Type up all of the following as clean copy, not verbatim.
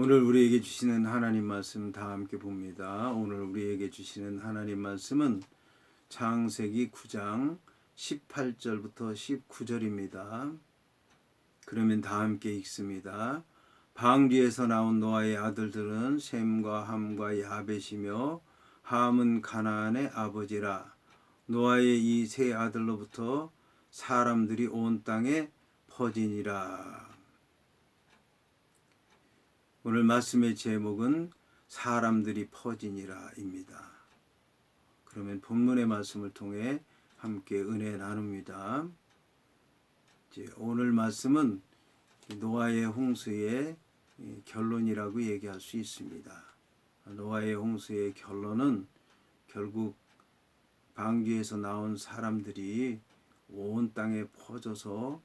오늘 우리에게 주시는 하나님 말씀 다 함께 봅니다. 오늘 우리에게 주시는 하나님 말씀은 창세기 9장 18절부터 19절입니다. 그러면 다 함께 읽습니다. 방주에서 나온 노아의 아들들은 셈과 함과 야벳이며 함은 가나안의 아버지라. 노아의 이 세 아들로부터 사람들이 온 땅에 퍼지니라. 오늘 말씀의 제목은 사람들이 퍼지니라입니다. 그러면 본문의 말씀을 통해 함께 은혜 나눕니다. 오늘 말씀은 노아의 홍수의 결론이라고 얘기할 수 있습니다. 노아의 홍수의 결론은 결국 방주에서 나온 사람들이 온 땅에 퍼져서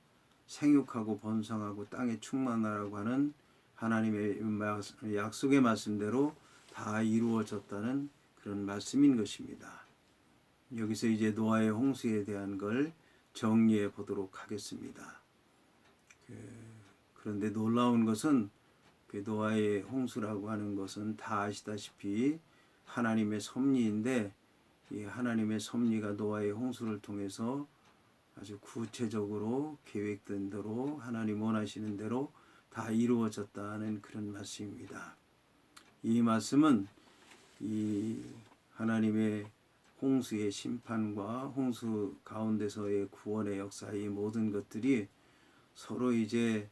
생육하고 번성하고 땅에 충만하라고 하는 하나님의 약속의 말씀대로 다 이루어졌다는 그런 말씀인 것입니다. 여기서 이제 노아의 홍수에 대한 걸 정리해 보도록 하겠습니다. 그런데 놀라운 것은 노아의 홍수라고 하는 것은 다 아시다시피 하나님의 섭리인데, 이 하나님의 섭리가 노아의 홍수를 통해서 아주 구체적으로 계획된 대로 하나님 원하시는 대로 다 이루어졌다는 그런 말씀입니다. 이 말씀은 이 하나님의 홍수의 심판과 홍수 가운데서의 구원의 역사, 이 모든 것들이 서로 이제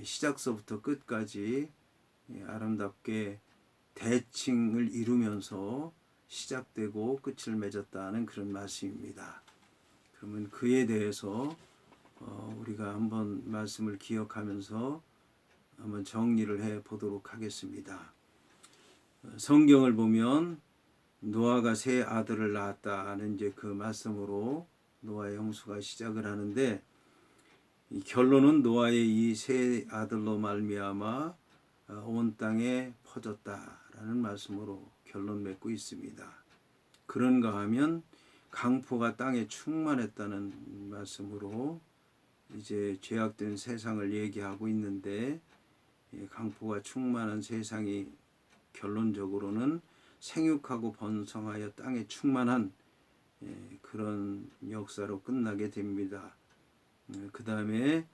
시작서부터 끝까지 아름답게 대칭을 이루면서 시작되고 끝을 맺었다는 그런 말씀입니다. 그러면 그에 대해서 우리가 한번 말씀을 기억하면서 한번 정리를 해 보도록 하겠습니다. 성경을 보면 노아가 세 아들을 낳았다는 이제 그 말씀으로 노아의 홍수가 시작을 하는데, 이 결론은 노아의 이 세 아들로 말미암아 온 땅에 퍼졌다라는 말씀으로 결론 맺고 있습니다. 그런가 하면 강포가 땅에 충만했다는 말씀으로 이제 죄악된 세상을 얘기하고 있는데, 강포가 충만한 세상이 결론적으로는 생육하고 번성하여 땅에 충만한 그런 역사로 끝나게 됩니다. 그 다음에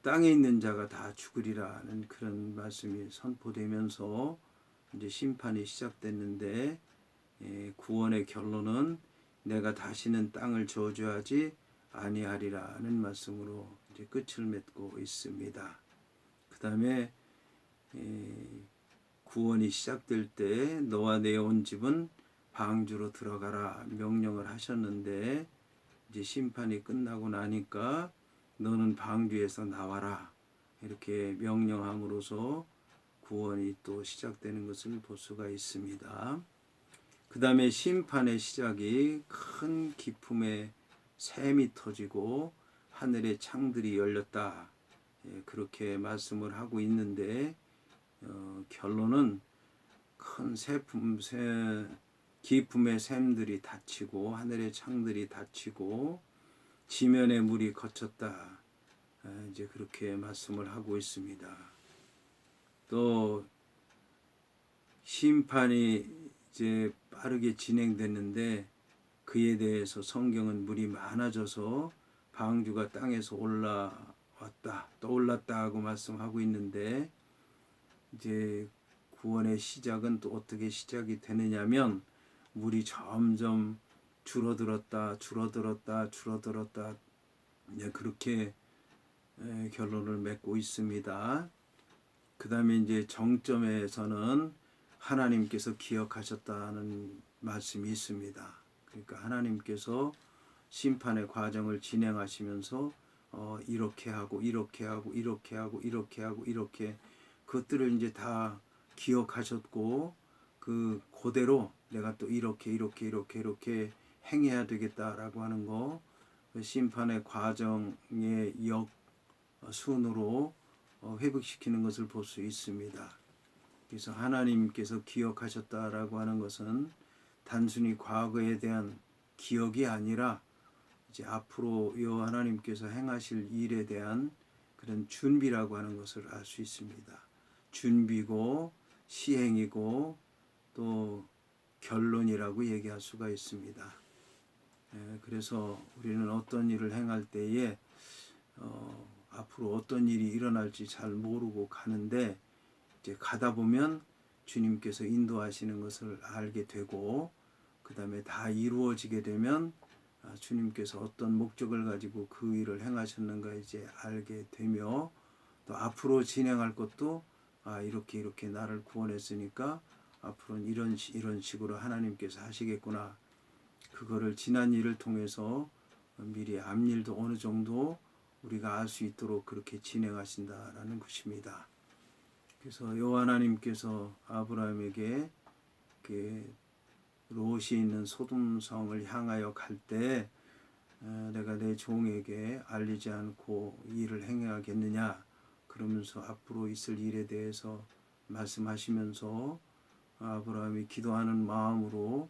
땅에 있는 자가 다 죽으리라는 그런 말씀이 선포되면서 이제 심판이 시작됐는데, 구원의 결론은 내가 다시는 땅을 저주하지 아니하리라는 말씀으로 이제 끝을 맺고 있습니다. 그 다음에 구원이 시작될 때 너와 내 온 집은 방주로 들어가라 명령을 하셨는데, 이제 심판이 끝나고 나니까 너는 방주에서 나와라 이렇게 명령함으로써 구원이 또 시작되는 것을 볼 수가 있습니다. 그 다음에 심판의 시작이 큰 기품의 샘이 터지고 하늘의 창들이 열렸다, 그렇게 말씀을 하고 있는데, 결론은 큰 기품의 샘들이 닫히고 하늘의 창들이 닫히고 지면의 물이 거쳤다, 이제 그렇게 말씀을 하고 있습니다. 또 심판이 이제 빠르게 진행됐는데, 그에 대해서 성경은 물이 많아져서 방주가 땅에서 올라왔다 떠올랐다 하고 말씀하고 있는데, 이제 구원의 시작은 또 어떻게 시작이 되느냐면 물이 점점 줄어들었다 이제 그렇게 결론을 맺고 있습니다. 그 다음에 이제 정점에서는 하나님께서 기억하셨다는 말씀이 있습니다. 그러니까 하나님께서 심판의 과정을 진행하시면서 이렇게 하고 이렇게 그것들을 이제 다 기억하셨고, 그대로 내가 또 이렇게 행해야 되겠다라고 하는 거, 그 심판의 과정의 역순으로 회복시키는 것을 볼 수 있습니다. 그래서 하나님께서 기억하셨다라고 하는 것은 단순히 과거에 대한 기억이 아니라 이제 앞으로 여 하나님께서 행하실 일에 대한 그런 준비라고 하는 것을 알 수 있습니다. 준비고 시행이고 또 결론이라고 얘기할 수가 있습니다. 그래서 우리는 어떤 일을 행할 때에 앞으로 어떤 일이 일어날지 잘 모르고 가는데 이제 가다 보면 주님께서 인도하시는 것을 알게 되고 그 다음에 다 이루어지게 되면 주님께서 어떤 목적을 가지고 그 일을 행하셨는가 이제 알게 되며 또 앞으로 진행할 것도 이렇게 나를 구원했으니까 앞으로는 이런 식으로 하나님께서 하시겠구나. 그거를 지난 일을 통해서 미리 앞일도 어느 정도 우리가 알 수 있도록 그렇게 진행하신다라는 것입니다. 그래서 여호와 하나님께서 아브라함에게 롯이 있는 소돔성을 향하여 갈 때 내가 내 종에게 알리지 않고 일을 행하겠느냐 그러면서 앞으로 있을 일에 대해서 말씀하시면서 아브라함이 기도하는 마음으로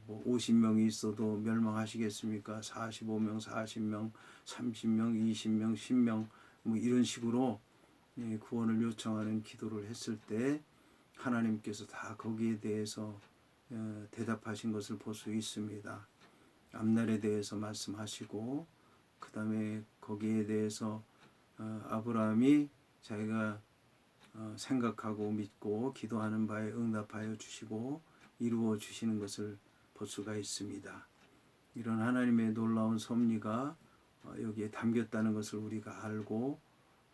50명이 있어도 멸망하시겠습니까? 45명, 40명, 30명, 20명, 10명 뭐 이런 식으로 구원을 요청하는 기도를 했을 때 하나님께서 다 거기에 대해서 대답하신 것을 볼 수 있습니다. 앞날에 대해서 말씀하시고 그 다음에 거기에 대해서 아브라함이 자기가 생각하고 믿고 기도하는 바에 응답하여 주시고 이루어 주시는 것을 볼 수가 있습니다. 이런 하나님의 놀라운 섭리가 여기에 담겼다는 것을 우리가 알고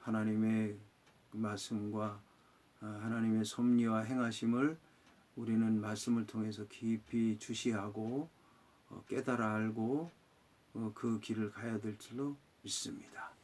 하나님의 말씀과 하나님의 섭리와 행하심을 우리는 말씀을 통해서 깊이 주시하고 깨달아 알고 그 길을 가야 될 줄로 믿습니다.